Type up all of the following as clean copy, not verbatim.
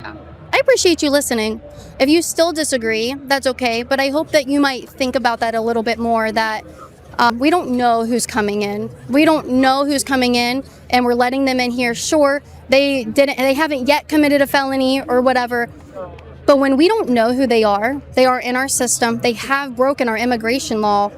I appreciate you listening. If you still disagree, that's okay, but I hope that you might think about that a little bit more, that we don't know who's coming in. We don't know who's coming in, and we're letting them in here. Sure, they haven't yet committed a felony or whatever, but when we don't know who they are in our system, they have broken our immigration law,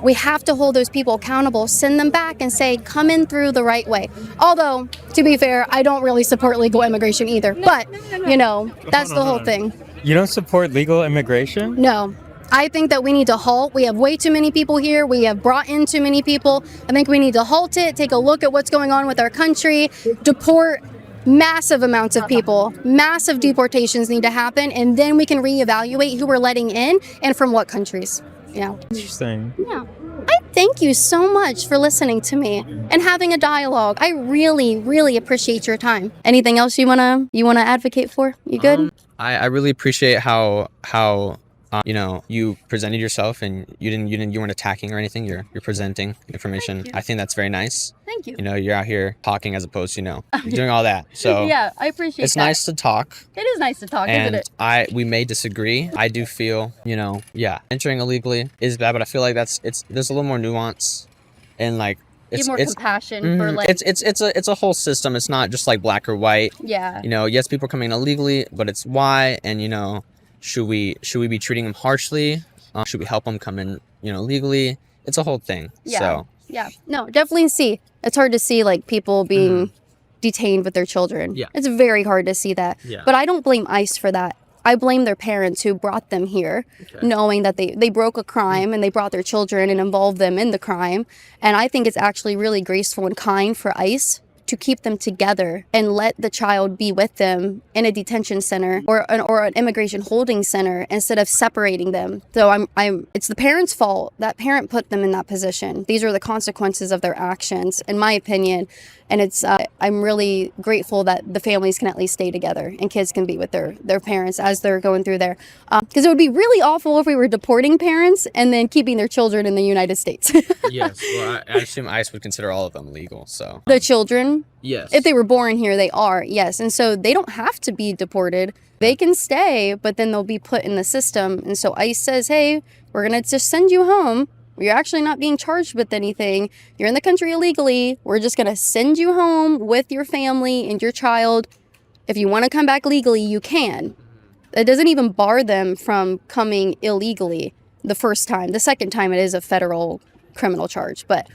we have to hold those people accountable, send them back and say, come in through the right way. Although, to be fair, I don't really support legal immigration either, but, that's the whole thing. You don't support legal immigration? No. I think that we need to halt. We have way too many people here. We have brought in too many people. I think we need to halt it, take a look at what's going on with our country, deport massive amounts of people. Massive deportations need to happen, and then we can reevaluate who we're letting in and from what countries. Yeah. Interesting. Yeah. I thank you so much for listening to me and having a dialogue. I really, really appreciate your time. Anything else you wanna advocate for? You good? I really appreciate how you presented yourself, and you weren't attacking or anything. You're presenting information. I think that's very nice. Thank you. You're out here talking as opposed to you're doing all that. So yeah, I appreciate it's that. nice to talk. It is nice to talk, isn't it? We may disagree. I do feel entering illegally is bad, but I feel like there's a little more nuance, and like it's more compassion for like it's a whole system. It's not just like black or white. Yeah. Yes, people are coming in illegally, but it's why, and should we be treating them harshly? Should we help them come in legally? It's a whole thing. Yeah. So yeah, no, definitely see. It's hard to see like people being detained with their children. Yeah. It's very hard to see that. Yeah. But I don't blame ICE for that. I blame their parents who brought them here, knowing that they broke a crime and they brought their children and involved them in the crime. And I think it's actually really graceful and kind for ICE to keep them together and let the child be with them in a detention center or an immigration holding center instead of separating them. So it's the parents' fault. That parent put them in that position. These are the consequences of their actions, in my opinion. And I'm really grateful that the families can at least stay together and kids can be with their parents as they're going through there. Because it would be really awful if we were deporting parents and then keeping their children in the United States. yes, well, I assume ICE would consider all of them legal. So the children, yes, if they were born here, they are, yes, and so they don't have to be deported. They can stay, but then they'll be put in the system. And so ICE says, hey, we're gonna just send you home. You're actually not being charged with anything. You're in the country illegally. We're just going to send you home with your family and your child. If you want to come back legally, you can. It doesn't even bar them from coming illegally the first time. The second time, it is a federal criminal charge. But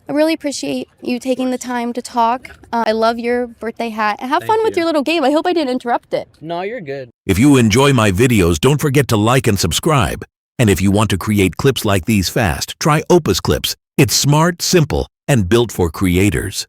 I really appreciate you taking the time to talk. I love your birthday hat. Have fun with your little game. I hope I didn't interrupt it. No, you're good. If you enjoy my videos, don't forget to like and subscribe. And if you want to create clips like these fast, try Opus Clips. It's smart, simple, and built for creators.